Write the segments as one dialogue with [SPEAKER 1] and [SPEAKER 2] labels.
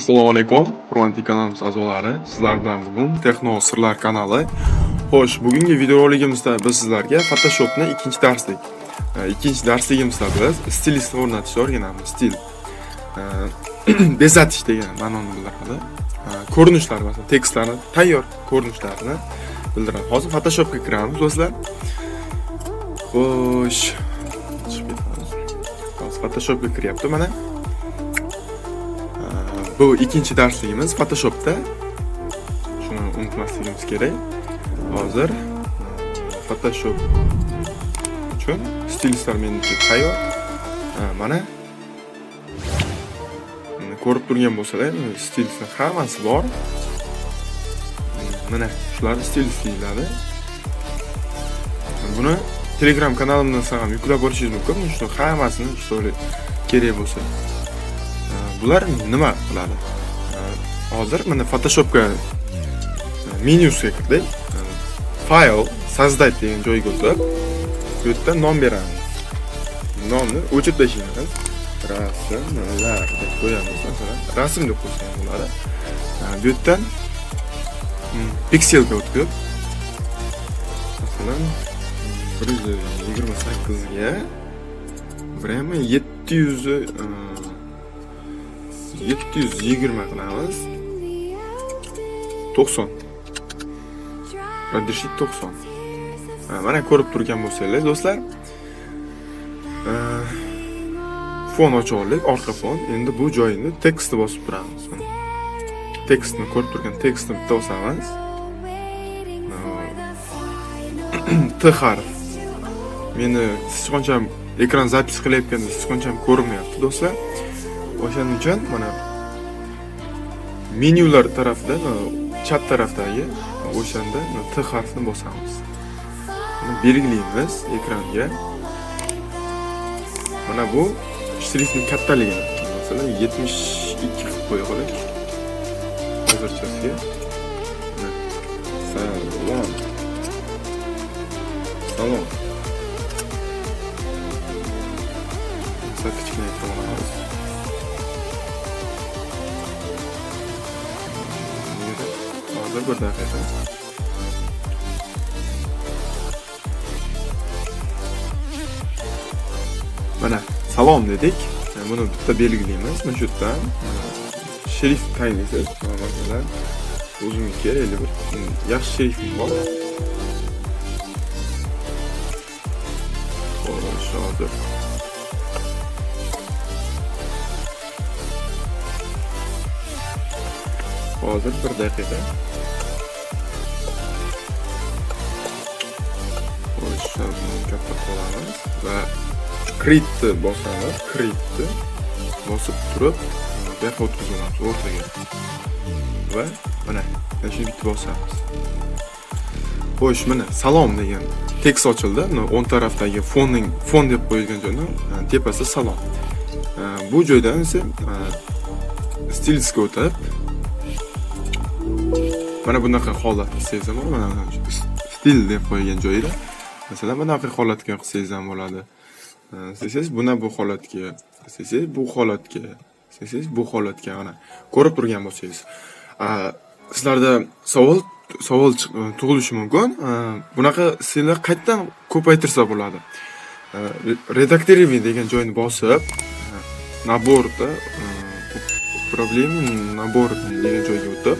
[SPEAKER 1] Assalomu alaykum, hurmatli kanalimiz a'zolari. Sizlar bilan bugun Texno Sirlar kanali. Xo'sh, bugungi videorolikimizda biz sizlarga Photoshopni ikkinchi darsligimizda biz stilistni o'rnatishni o'rganamiz. Stil. Bezatish degan ma'noni bildiradi. Ko'rinishlar, masalan, tekstlarni, tayyor ko'rinishlarini bildiradi. Hozir Photoshopga kiramiz, do'stlar. Xo'sh, hozir Photoshopga kiryapti mana. Bu ikkinchi darsligimiz Photoshopda. Shuni unutmasligimiz kerak. Hozir Photoshop uchun stilistlar menusi tayyor. Mana ko'rib turgan bo'lsalar, stilistlar hammasi bor. Mana shular stilist deyiladi. Buni Telegram kanalimdan ham yuklab olishingiz mumkin. Shuni hammasini kerak bo'lsa. Bular nima qiladi? Hozir mana Photoshopga menyusiga kirdik. File, создать degan joyga o'tib, bu yerda nom beramiz. Nomni o'chirib tashlaymiz. Rasmlar deb qo'yamiz masalan. Rasm deb qo'ysak bo'ladi. Bu yerdan pikselga o'tib, masalan 128 ga prямо 720 qilamiz. 90. Разрешить 90. Mana ko'rib turgan bo'lsangiz, do'stlar. Fon ochib oldik, orqa fon. Endi bu joyini tekstni bosib turamiz. Tekstni ko'rib turgan tekstni bitta bosamiz. T harf. Meni sichqoncham ekran zapis qilayotganda sichqoncham ko'rinmayapti, do'stlar. O'shaning uchun mana menyular tarafida, chat tarafdagi o'shanda T harfini bosamiz. Buni belgilaymiz ekranga. Mana bu shriftning kattaligi. Masalan 72 qilib qo'ya qo'ydik. Hozirchasiga. Salom. Salom. Kichkina qilamiz. Hozir bir daqiqa. Mana salom dedik. Buni bitta belgilaymiz. Mana shu yerdan shrift tayinlaysiz. Masalan, o'zimga bir yaxshi shriftim bor. Xo'sh, hozir bir daqiqa. O'shani katta qilamiz va create bosamiz. Create bosib turib, bu yoqqa o'tkazamiz o'rtaga. Va mana shuni bitta bosamiz. Xo'sh, mana salom degan tekst ochildi. Mana o'ng tarafdagi fon deb qo'yilgan joydan tepasida salom. Bu joydan esa stilistga o'tib, mana bunaqa holat qilsangiz ham, mana stil deb qo'ygan joyida, masalan, bunaqa holatga qilsangiz ham bo'ladi. Siz bu holatga, siz bu holatga mana ko'rib turgan bo'lsangiz, sizlarda savol tug'ilishi mumkin. Bunaqa stillar qayerdan ko'paytirsa bo'ladi? Redaktoriy degan joyni bosib, naborda problema nabor degan joyga o'tib,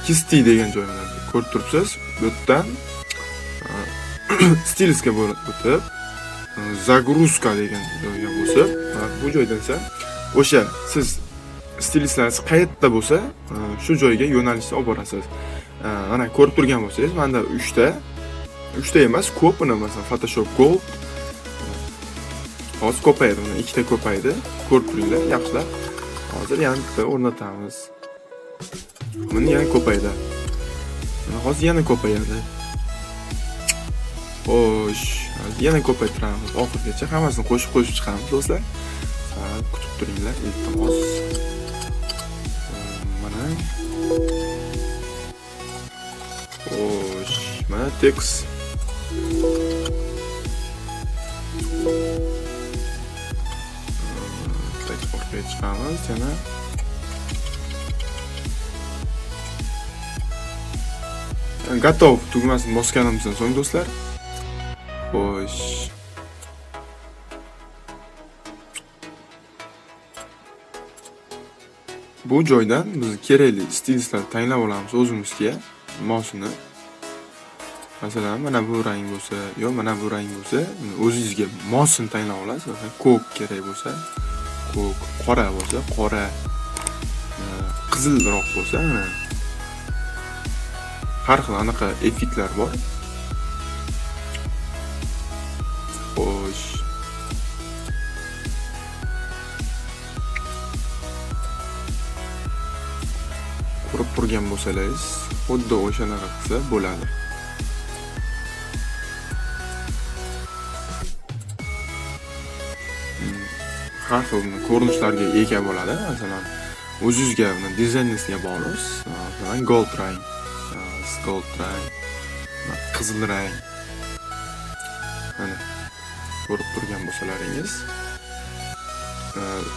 [SPEAKER 1] Kisti degan joyni ko'rib turibsiz. Bu yerdan stilistga o'tib, Zagruzka degan joyga bosib, bu joydan esa o'sha siz stilistlaringiz qayerda bo'lsa, shu joyga yo'nalishni olib borasiz. Mana ko'rib turgan bo'lsangiz, menda 3 ta emas, ko'p, masalan, Photoshop Gold. Hozir ko'paydi, mana 2 ta ko'paydi. Ko'rib turinglar, yaxshilar. Hozir yana bitta o'rnatamiz. Buni yana ko'paydi. Hozir yana ko'payadi. Xo'sh, yana ko'paytiramiz. Oxirigacha hammasini qo'shib chiqamiz, do'stlar. Kutib turinglar, iltimos. Mana. Xo'sh, mana tekst. Orqaga chiqamiz yana. Готov tugmasini bosganimizdan so'ng do'stlar. Xo'sh. Bu joydan biz kerakli stilistlarni tanlab olamiz o'zimizga mousini. Masalan, mana bu rang bo'lsa, yo mana bu rang bo'lsa, o'zingizga mousini tanlab olasiz. Ko'k kerak bo'lsa, ko'k, qora bo'lsa, qora, qizilroq bo'lsa, mana har xil anaqa effektlar bor. Xo'sh. Ko'rib turgan bo'lsangiz, xuddi o'shanaqa qilsa bo'ladi. Har xil ko'rinishlarga ega bo'ladi. Masalan, o'zingizga buni dizayningizga bog'liq. Masalan, gold rang, qizil rang. Mana ko'rib turgan bo'lsalaringiz,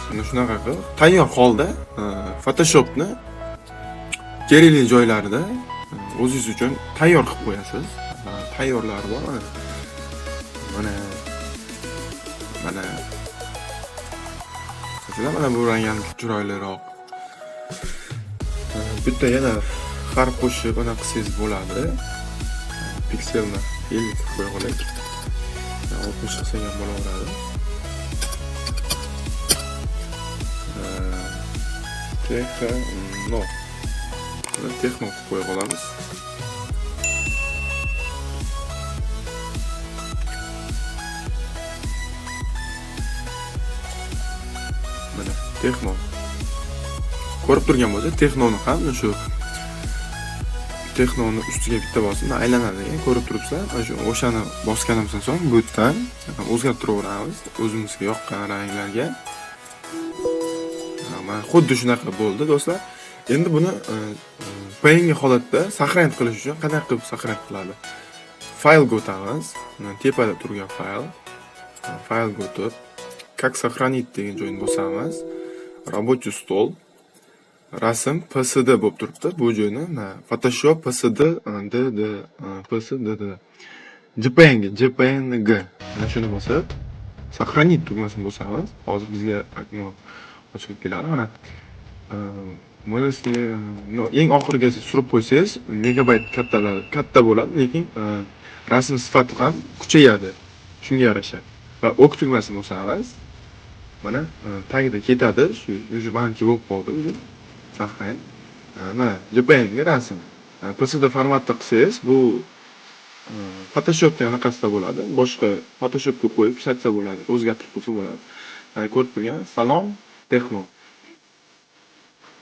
[SPEAKER 1] mana shunaqa qilib tayyor holda Photoshopni kerakli joylarida o'zingiz uchun tayyor qilib qo'yasiz. Tayyorlari bor mana. Mana mana bu rang ham chiroyliroq. Bitta yana harf qo'shib uni qilsangiz bo'ladi. Pikselni 50 qilib qo'ya qo'yaylik. 60 qilsak ham bo'laveradi. Texno qilib qo'ya qolamiz. Mana Texno. Ko'rib turgan bo'lsa, Texnoni ham shu Texnoni ustiga bitta bosib aylanadi. Ko'rib turibsizlar, o'shani bosganimizdan so'ng bu yerdan o'zgartiraveramiz o'zimizga yoqqan ranglarga. Mana xuddi shunaqa bo'ldi do'stlar. Endi buni PNG holatda saqlanib qilish uchun qanday qilib saqlanib qiladi? Faylga o'tamiz. Tepada turgan faylga o'tib, как сохранить degan joyni bosamiz. Рабочий стол. Rasm PSD bo'lib turibdi. Bu joyni Photoshop PSD JPNG. Mana shuni bosib, сохранить tugmasini bosamiz. Hozir bizga ochib keladi. Mana eng oxiriga surib qo'ysangiz, megabayt katta bo'ladi, lekin rasm sifati ham kuchayadi. Shunga yarasha. Va o'q tugmasini bosamiz. Mana tagida ketadi, shu banki bo'lib qoldi. Saqlang. Mana JPNG rasm. PSD formatda qilsangiz, bu Photoshopda anaqasida bo'ladi. Boshqa Photoshopga qo'yib ishlatsa bo'ladi, o'zgartirib qo'ysa bo'ladi. Ko'rib turgan Salom Texno.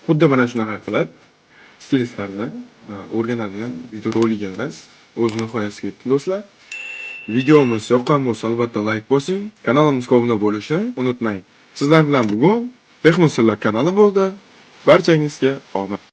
[SPEAKER 1] Xuddi mana shunaqa qilib stilistlarni o'rganadigan videorolik emas, o'z nihoyasiga yetdi do'stlar. Videomiz yoqqan bo'lsa, albatta like bosing, kanalimizga obuna bo'lishni unutmang. Sizlar bilan bugun Texno Sirlar kanali bo'ldi. Barchangizga omad.